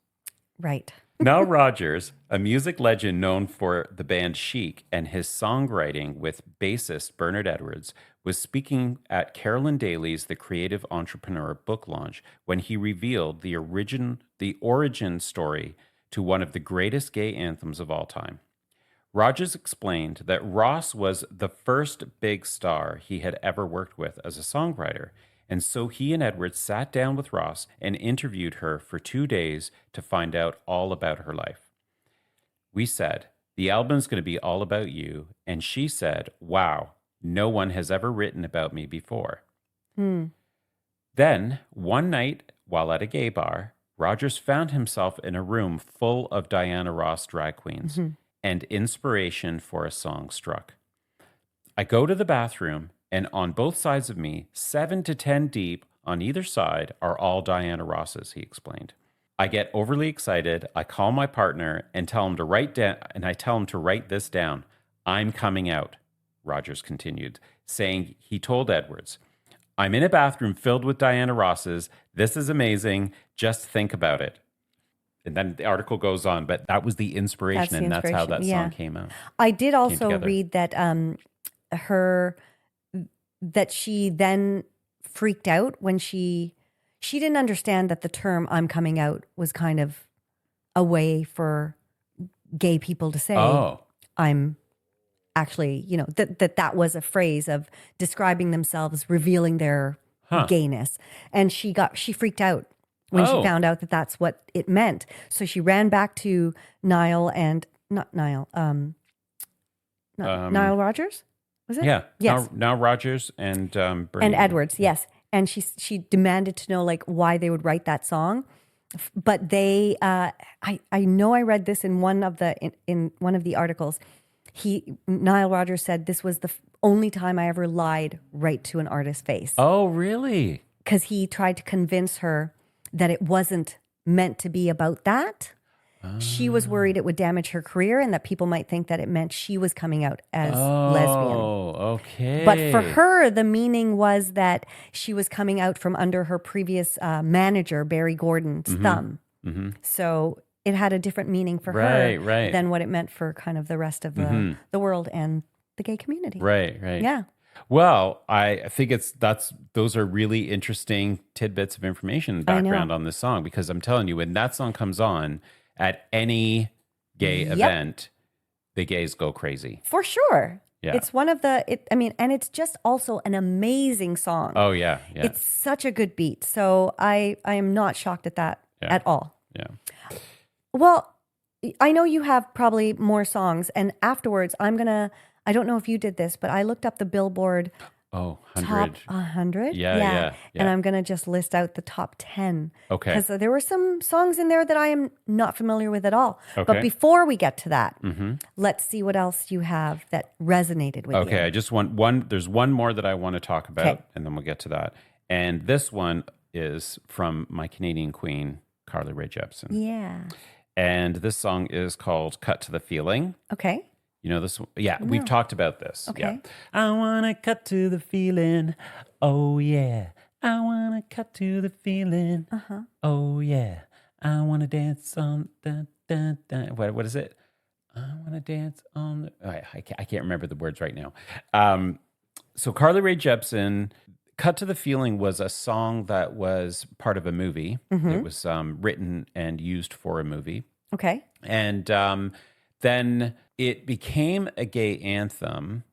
Right. Nile Rodgers, a music legend known for the band Chic and his songwriting with bassist Bernard Edwards, was speaking at Carolyn Daly's The Creative Entrepreneur book launch when he revealed the origin story to one of the greatest gay anthems of all time. Rodgers explained that Ross was the first big star he had ever worked with as a songwriter, and so he and Edwards sat down with Ross and interviewed her for 2 days to find out all about her life. We said, "The album's going to be all about you," and she said, "Wow, no one has ever written about me before." Then, one night, while at a gay bar, Rodgers found himself in a room full of Diana Ross drag queens, and inspiration for a song struck. "I go to the bathroom, and on both sides of me, 7 to 10 deep on either side, are all Diana Rosses," he explained. "I get overly excited. I call my partner and tell him to write this down. I'm coming out," Rodgers continued, saying he told Edwards, "I'm in a bathroom filled with Diana Rosses. This is amazing. Just think about it." And then the article goes on, but that was the inspiration, and that's how that song came out. I did also read that that she then freaked out when she didn't understand that the term "I'm coming out" was kind of a way for gay people to say, I'm actually, that was a phrase of describing themselves, revealing their gayness. And she freaked out when she found out that that's what it meant. So she ran back to Nile Rodgers. Was it? Yeah. Yes. Now Rodgers and Bernie. And Edwards, yes. And she demanded to know like why they would write that song. But they, I know I read this in one of the articles. Nile Rodgers said this was the only time I ever lied right to an artist's face. Oh, really? Because he tried to convince her that it wasn't meant to be about that. She was worried it would damage her career and that people might think that it meant she was coming out as lesbian. Oh, okay. But for her, the meaning was that she was coming out from under her previous manager, Barry Gordon's thumb. So it had a different meaning for her than what it meant for kind of the rest of the world and the gay community. Right. Yeah. Well, I think those are really interesting tidbits of information and background on this song, because I'm telling you, when that song comes on at any gay event, the gays go crazy. For sure. Yeah. It's one of and it's just also an amazing song. Oh, yeah. It's such a good beat. So I am not shocked at that at all. Yeah. Well, I know you have probably more songs, and afterwards I don't know if you did this, but I looked up the Billboard top 100. Yeah. And I'm going to just list out the top 10. Okay. Because there were some songs in there that I am not familiar with at all. Okay. But before we get to that, let's see what else you have that resonated with you. Okay, I just want there's one more that I want to talk about, and then we'll get to that. And this one is from my Canadian queen, Carly Rae Jepsen. Yeah. And this song is called Cut to the Feeling. Okay. You know this one? Yeah, we've talked about this. Okay. Yeah. I want to cut to the feeling. Oh, yeah. I want to cut to the feeling. Oh, yeah. I want to dance on the... What is it? I want to dance on the... I can't remember the words right now. So Carly Rae Jepsen, Cut to the Feeling was a song that was part of a movie. It was written and used for a movie. Okay. And then it became a gay anthem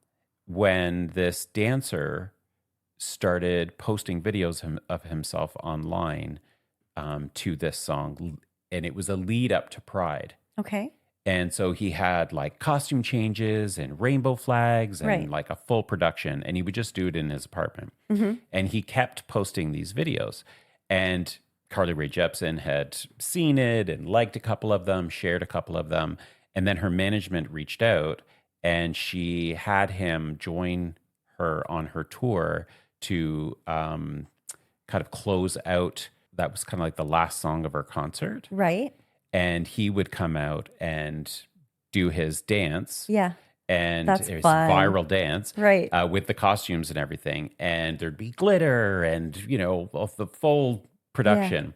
when this dancer started posting videos of himself online to this song. And it was a lead up to Pride. Okay. And so he had like costume changes and rainbow flags and like a full production. And he would just do it in his apartment. And he kept posting these videos. And Carly Rae Jepsen had seen it and liked a couple of them, shared a couple of them. And then her management reached out and she had him join her on her tour to kind of close out. That was kind of like the last song of her concert. Right. And he would come out and do his dance. Yeah. And that's it was fun. Viral dance. Right. With the costumes and everything. And there'd be glitter and, the full production.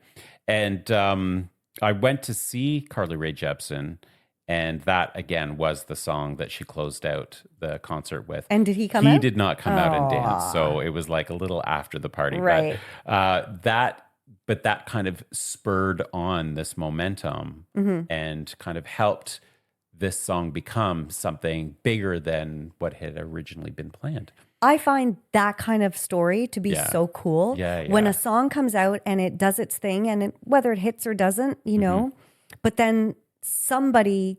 Yeah. And I went to see Carly Rae Jepsen. And that, again, was the song that she closed out the concert with. And did he come out? He did not come out and dance. So it was like a little after the party. Right. But that kind of spurred on this momentum and kind of helped this song become something bigger than what had originally been planned. I find that kind of story to be so cool. Yeah. When a song comes out and it does its thing, and whether it hits or doesn't, but then somebody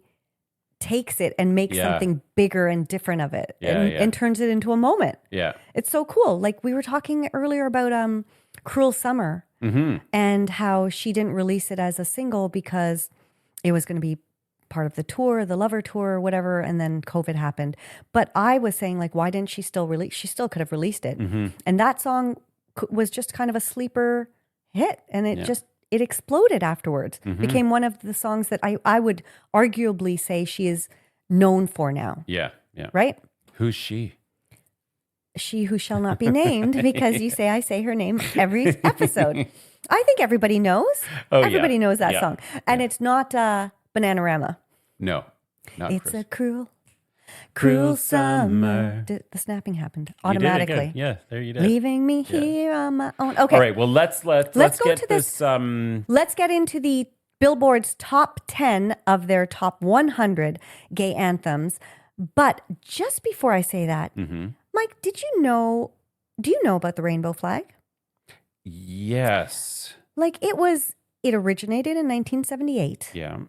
takes it and makes something bigger and different of it and turns it into a moment. Yeah. It's so cool. Like we were talking earlier about Cruel Summer and how she didn't release it as a single because it was going to be part of the tour, the Lover tour or whatever, and then COVID happened. But I was saying, like, why didn't she still release? She still could have released it. And that song was just kind of a sleeper hit, and it exploded afterwards. Became one of the songs that I would arguably say she is known for now. Yeah. Right? Who's she? She who shall not be named, because you say I say her name every episode. I think everybody knows. Everybody knows that song. And it's not Bananarama. No. Not it's a cruel summer. The snapping happened automatically. Yeah, there you did. Leaving me here on my own. Okay. All right, well, let's go get to this. Let's get into the Billboard's top 10 of their top 100 gay anthems. But just before I say that, Mike, do you know about the rainbow flag? Yes. Like it originated in 1978. Yeah.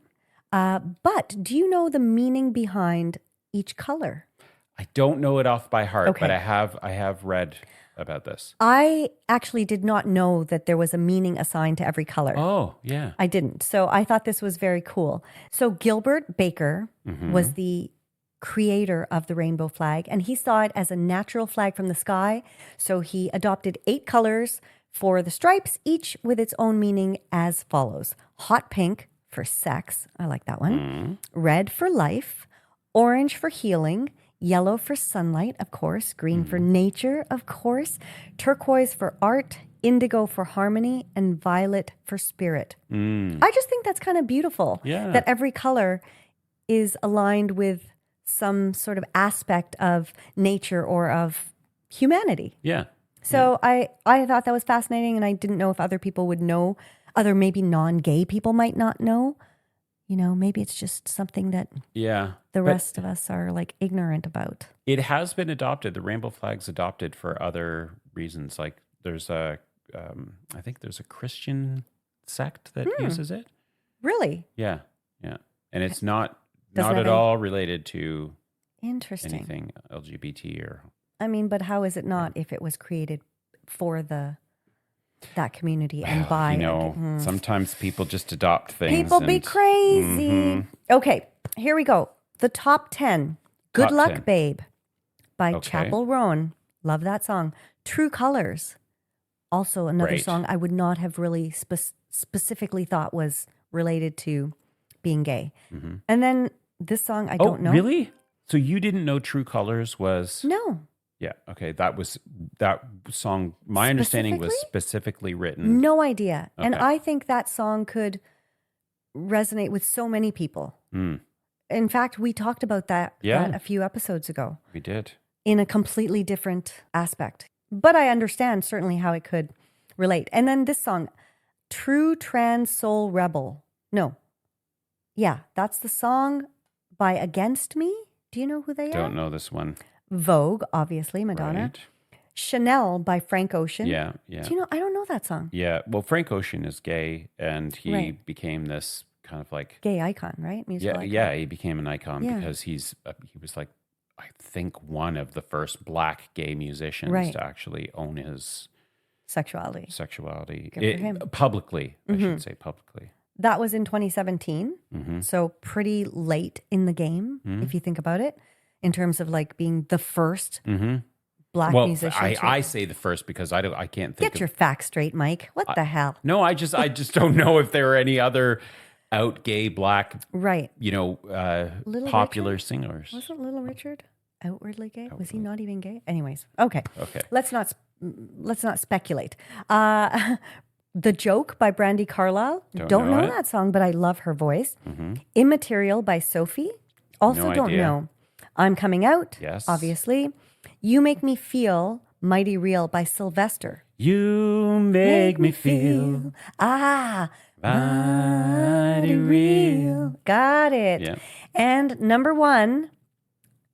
But do you know the meaning behind each color? I don't know it off by heart, but I have read about this. I actually did not know that there was a meaning assigned to every color. Oh, yeah. I didn't. So I thought this was very cool. So Gilbert Baker was the creator of the rainbow flag, and he saw it as a natural flag from the sky. So he adopted 8 colors for the stripes, each with its own meaning as follows. Hot pink for sex. I like that one. Red for life. Orange for healing. Yellow for sunlight, of course. Green for nature, of course. Turquoise for art. Indigo for harmony. And violet for spirit. I just think that's kind of beautiful. Yeah. That every color is aligned with some sort of aspect of nature or of humanity. Yeah. So I thought that was fascinating, and I didn't know if other people would know. Other maybe non-gay people might not know. You know, maybe it's just something that the rest of us are like ignorant about. It has been adopted. The rainbow flag's adopted for other reasons. Like there's I think there's a Christian sect that uses it. Really? Yeah. Yeah. And it's not Doesn't at have all related to Interesting. anything LGBT or. I mean, but how is it not if it was created for that community and by sometimes people just adopt things. People be crazy. Okay, here we go. The top 10. Good Top Luck 10. Babe by Okay. Chapel Roan. Love that song. True Colors. Also another Great. song I would not have really specifically thought was related to being gay. And then this song I don't know. Really? So you didn't know True Colors was? No. Yeah. Okay. That song. My understanding was specifically written. No idea. And Okay. I think that song could resonate with so many people. In fact, we talked about that a few episodes ago We did. in a completely different aspect. But I understand certainly how it could relate. And then this song, True Trans Soul Rebel. No. Yeah, that's the song by Against Me. Do you know who they are? Don't know this one. Vogue, obviously, Madonna. Right. Chanel by Frank Ocean. Yeah. Yeah. Do you know? I don't know that song. Yeah. Well, Frank Ocean is gay, and he Right. became this kind of like Gay icon, right? Musical icon. yeah. He became an icon Yeah. because he was like, I think, one of the first Black gay musicians Right. to actually own his Sexuality. sexuality Good for him. publicly. I should say publicly. That was in 2017. So pretty late in the game, if you think about it, in terms of like being the first Black Well, musician. I say the first because I can't think Get of. your facts straight, Mike. What the hell? No, I just don't know if there are any other out gay Black, Right. Little popular singers. Wasn't Little Richard outwardly gay? Was he not even gay? Anyways, okay. Okay. Let's not speculate. The Joke by Brandy Carlisle. Don't know know it. that song, but I love her voice. Immaterial by Sophie. Also No don't idea. know. I'm Coming Out. Yes. Obviously. You Make Me Feel Mighty Real by Sylvester. You make me feel mighty real. Got it. Yeah. And number 1,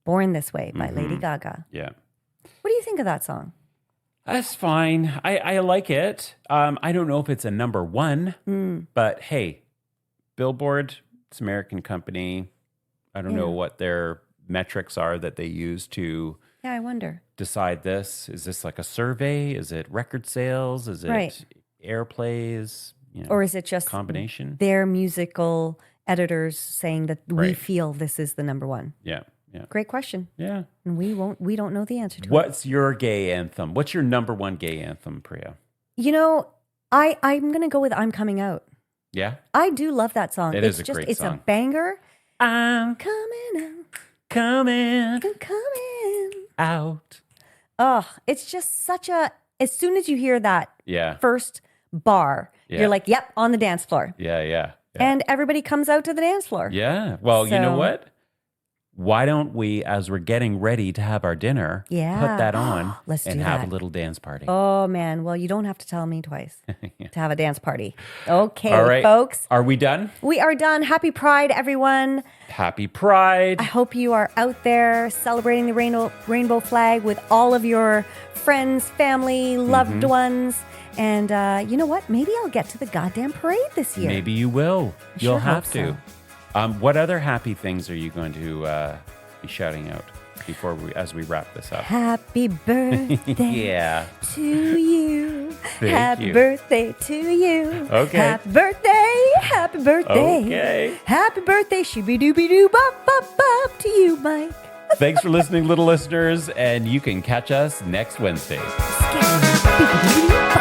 Born This Way by Lady Gaga. Yeah. What do you think of that song? That's fine. I like it. I don't know if it's a number 1, but hey, Billboard, it's an American company. I don't know what their metrics are that they use to Yeah, I wonder. decide this. Is this like a survey? Is it record sales? Is it Right. airplays? Or is it just combination? their musical editors saying that we Right. feel this is the number 1? Yeah. Yeah. Great question. Yeah. And we don't know the answer to it. What's your gay anthem? What's your number 1 gay anthem, Priya? You know, I'm going to go with I'm Coming Out. Yeah. I do love that song. It It's is a just great it's song. a banger. I'm Coming out. coming I'm coming. out. Oh, it's just such a as soon as you hear that Yeah. first bar, Yeah. you're like, yep, on the dance floor. Yeah. Yeah. And everybody comes out to the dance floor. Yeah. Well, you know So- what? Why don't we, as we're getting ready to have our dinner, Yeah. put that on Let's and do have that. a little dance party? Oh man, well you don't have to tell me twice to have a dance party. Okay, All right. folks. Are we done? We are done. Happy Pride, everyone. Happy Pride. I hope you are out there celebrating the rainbow flag with all of your friends, family, loved ones. And you know what? Maybe I'll get to the goddamn parade this year. Maybe you will. You'll sure have hope to. What other happy things are you going to be shouting out as we wrap this up? Happy birthday Yeah. to you. Happy you. birthday to you. Okay. Happy birthday. Happy birthday. Okay. Happy birthday. Shooby dooby doo bop bop bop to you, Mike. Thanks for listening, little listeners, and you can catch us next Wednesday. Skip.